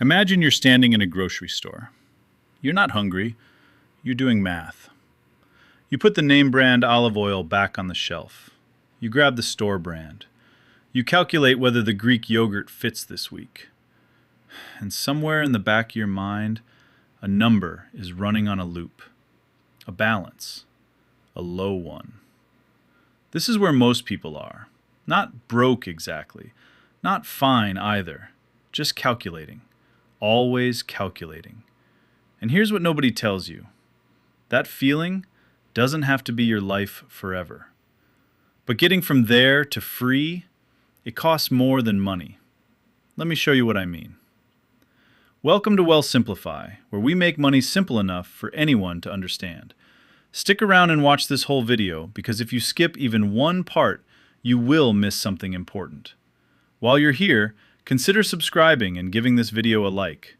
Imagine you're standing in a grocery store. You're not hungry, you're doing math. You put the name brand olive oil back on the shelf. You grab the store brand. You calculate whether the Greek yogurt fits this week. And somewhere in the back of your mind, a number is running on a loop. A balance. A low one. This is where most people are. Not broke exactly. Not fine either. Just calculating. Always calculating. And here's what nobody tells you. That feeling doesn't have to be your life forever. But getting from there to free, it costs more than money. Let me show you what I mean. Welcome to Well Simplify, where we make money simple enough for anyone to understand. Stick around and watch this whole video, because if you skip even one part, you will miss something important. While you're here, consider subscribing and giving this video a like.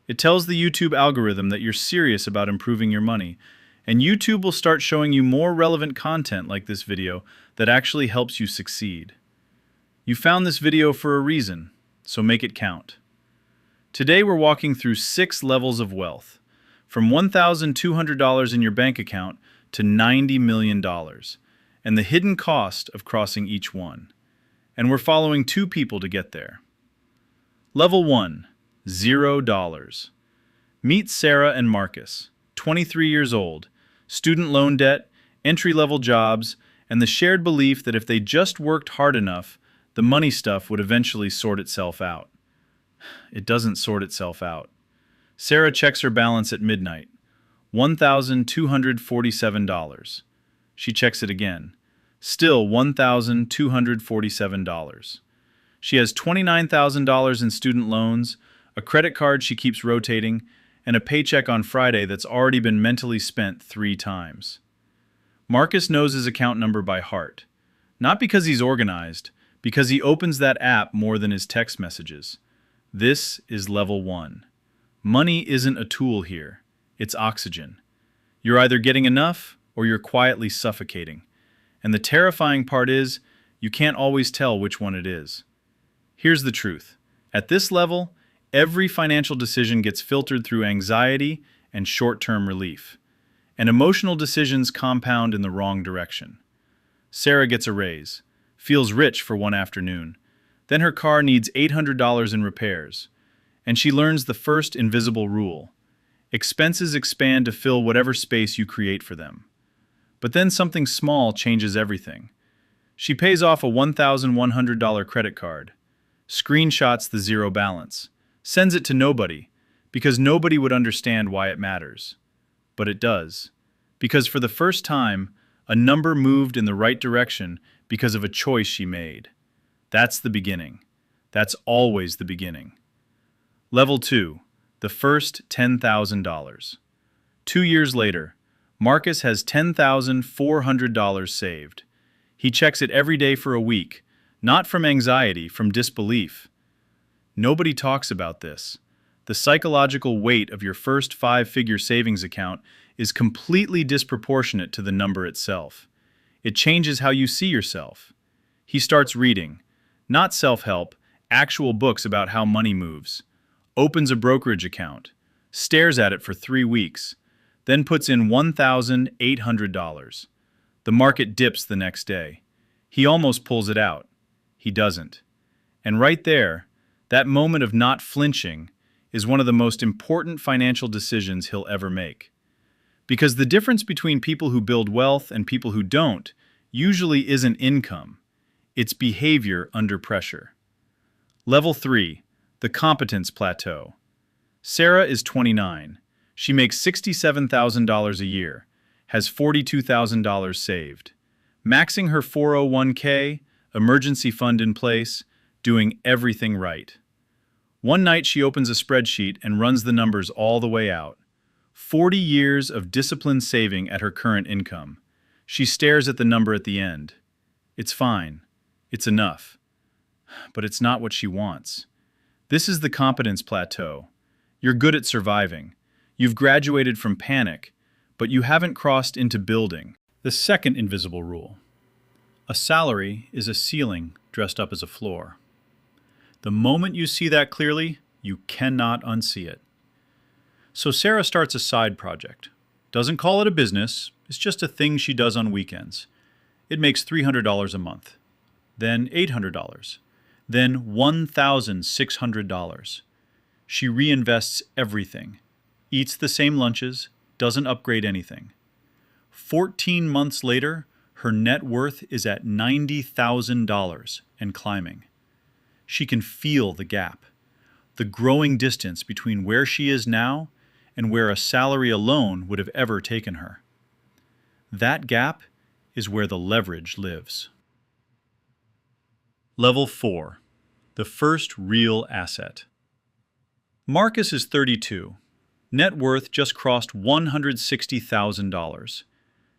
It tells the YouTube algorithm that you're serious about improving your money, and YouTube will start showing you more relevant content like this video that actually helps you succeed. You found this video for a reason, so make it count. Today we're walking through 6 levels of wealth, from $1,200 in your bank account to $90 million, and the hidden cost of crossing each one. And we're following 2 people to get there. Level 1, $0. Meet Sarah and Marcus, 23 years old, student loan debt, entry-level jobs, and the shared belief that if they just worked hard enough, the money stuff would eventually sort itself out. It doesn't sort itself out. Sarah checks her balance at midnight, $1,247. She checks it again. Still $1,247. She has $29,000 in student loans, a credit card she keeps rotating, and a paycheck on Friday that's already been mentally spent 3 times. Marcus knows his account number by heart. Not because he's organized, because he opens that app more than his text messages. This is level 1. Money isn't a tool here. It's oxygen. You're either getting enough or you're quietly suffocating. And the terrifying part is, you can't always tell which one it is. Here's the truth. At this level, every financial decision gets filtered through anxiety and short-term relief. And emotional decisions compound in the wrong direction. Sarah gets a raise, feels rich for one afternoon. Then her car needs $800 in repairs. And she learns the first invisible rule. Expenses expand to fill whatever space you create for them. But then something small changes everything. She pays off a $1,100 credit card, screenshots the zero balance, sends it to nobody, because nobody would understand why it matters. But it does. Because for the first time, a number moved in the right direction because of a choice she made. That's the beginning. That's always the beginning. Level 2, the first $10,000. 2 years later, Marcus has $10,400 saved. He checks it every day for a week, not from anxiety, from disbelief. Nobody talks about this. The psychological weight of your first 5-figure savings account is completely disproportionate to the number itself. It changes how you see yourself. He starts reading, not self-help, actual books about how money moves. Opens a brokerage account, stares at it for 3 weeks, then puts in $1,800. The market dips the next day. He almost pulls it out. He doesn't. And right there, that moment of not flinching is one of the most important financial decisions he'll ever make. Because the difference between people who build wealth and people who don't usually isn't income. It's behavior under pressure. Level 3, the competence plateau. Sarah is 29. She makes $67,000 a year, has $42,000 saved, maxing her 401k, emergency fund in place, doing everything right. One night she opens a spreadsheet and runs the numbers all the way out. 40 years of disciplined saving at her current income. She stares at the number at the end. It's fine. It's enough. But it's not what she wants. This is the competence plateau. You're good at surviving. You've graduated from panic, but you haven't crossed into building. The second invisible rule. A salary is a ceiling dressed up as a floor. The moment you see that clearly, You cannot unsee it. So Sarah starts a side project. Doesn't call it a business, it's just a thing she does on weekends. It makes $300 a month, then $800, then $1,600. She reinvests everything, eats the same lunches, doesn't upgrade anything. 14 months later, her net worth is at $90,000 and climbing. She can feel the gap, the growing distance between where she is now and where a salary alone would have ever taken her. That gap is where the leverage lives. Level 4. The first real asset. Marcus is 32. Net worth just crossed $160,000.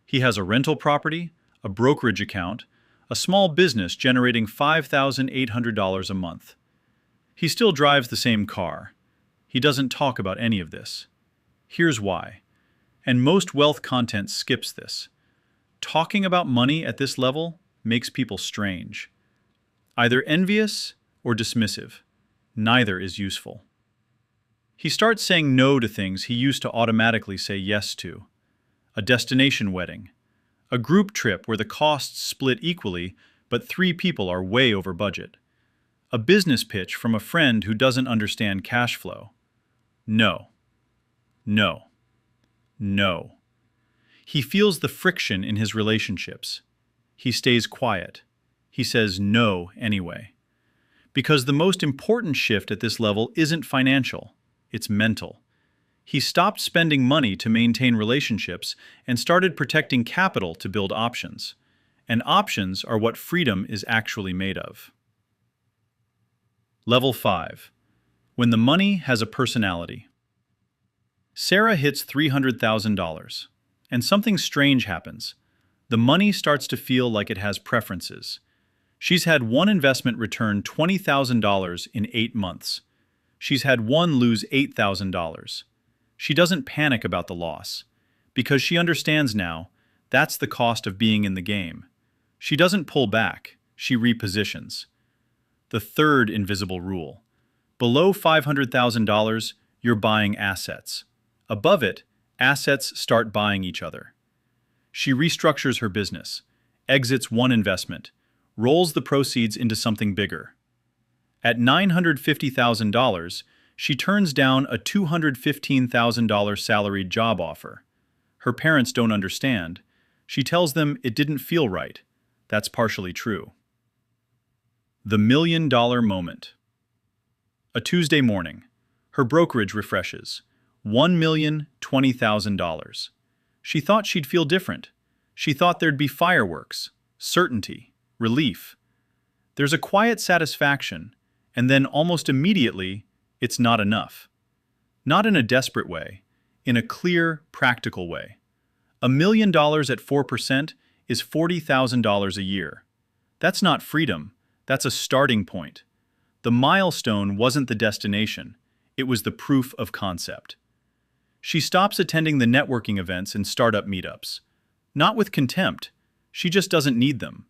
He has a rental property, a brokerage account, a small business generating $5,800 a month. He still drives the same car. He doesn't talk about any of this. Here's why. And most wealth content skips this. Talking about money at this level makes people strange. Either envious or dismissive. Neither is useful. He starts saying no to things he used to automatically say yes to. A destination wedding. A group trip where the costs split equally, but 3 people are way over budget. A business pitch from a friend who doesn't understand cash flow. No. No. No. He feels the friction in his relationships. He stays quiet. He says no anyway. Because the most important shift at this level isn't financial, it's mental. He stopped spending money to maintain relationships and started protecting capital to build options. And options are what freedom is actually made of. Level 5. When the money has a personality. Sarah hits $300,000, and something strange happens. The money starts to feel like it has preferences. She's had one investment return $20,000 in 8 months. She's had one lose $8,000. She doesn't panic about the loss, because she understands now that's the cost of being in the game. She doesn't pull back, she repositions. The third invisible rule. Below $500,000, you're buying assets. Above it, assets start buying each other. She restructures her business, exits one investment, rolls the proceeds into something bigger. At $950,000, she turns down a $215,000 salaried job offer. Her parents don't understand. She tells them it didn't feel right. That's partially true. The $1 million moment. A Tuesday morning. Her brokerage refreshes. $1,020,000. She thought she'd feel different. She thought there'd be fireworks, certainty, relief. There's a quiet satisfaction, and then almost immediately, it's not enough. Not in a desperate way, in a clear, practical way. $1 million at 4% is $40,000 a year. That's not freedom, that's a starting point. The milestone wasn't the destination, it was the proof of concept. She stops attending the networking events and startup meetups. Not with contempt, she just doesn't need them.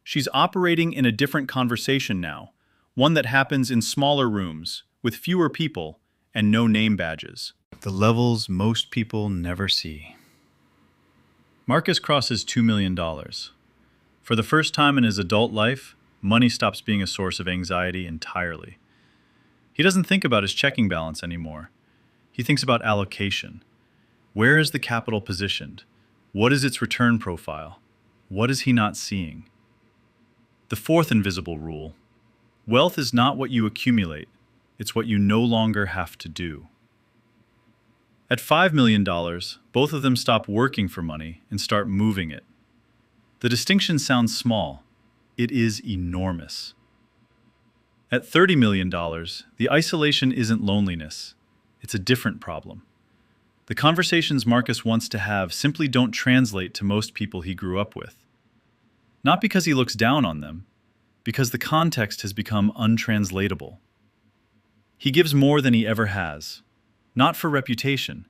She's operating in a different conversation now, one that happens in smaller rooms, with fewer people, and no name badges. The levels most people never see. Marcus crosses $2 million. For the first time in his adult life, money stops being a source of anxiety entirely. He doesn't think about his checking balance anymore. He thinks about allocation. Where is the capital positioned? What is its return profile? What is he not seeing? The fourth invisible rule. Wealth is not what you accumulate. It's what you no longer have to do. At $5 million, both of them stop working for money and start moving it. The distinction sounds small. It is enormous. At $30 million, the isolation isn't loneliness. It's a different problem. The conversations Marcus wants to have simply don't translate to most people he grew up with. Not because he looks down on them, because the context has become untranslatable. He gives more than he ever has, not for reputation,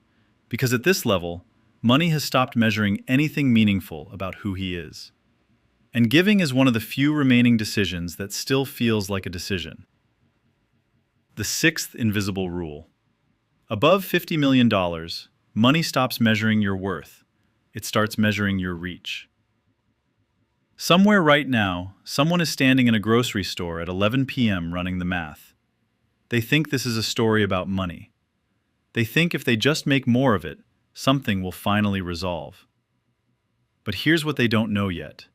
because at this level, money has stopped measuring anything meaningful about who he is. And giving is one of the few remaining decisions that still feels like a decision. The sixth invisible rule. Above $50 million, money stops measuring your worth. It starts measuring your reach. Somewhere right now, someone is standing in a grocery store at 11 p.m. running the math. They think this is a story about money. They think if they just make more of it, something will finally resolve. But here's what they don't know yet.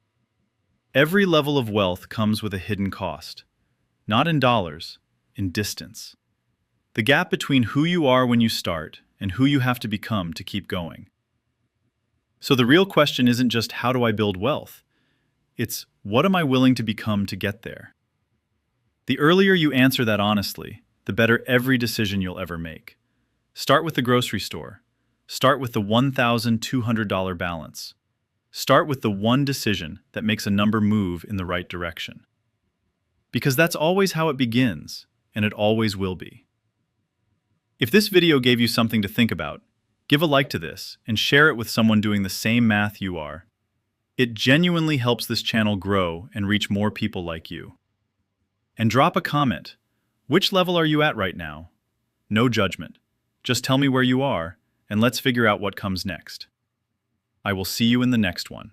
Every level of wealth comes with a hidden cost. Not in dollars, in distance. The gap between who you are when you start and who you have to become to keep going. So the real question isn't just how do I build wealth? It's what am I willing to become to get there? The earlier you answer that honestly, the better every decision you'll ever make. Start with the grocery store. Start with the $1,200 balance. Start with the one decision that makes a number move in the right direction. Because that's always how it begins, and it always will be. If this video gave you something to think about, give a like to this and share it with someone doing the same math you are. It genuinely helps this channel grow and reach more people like you. And drop a comment. Which level are you at right now? No judgment. Just tell me where you are, and let's figure out what comes next. I will see you in the next one.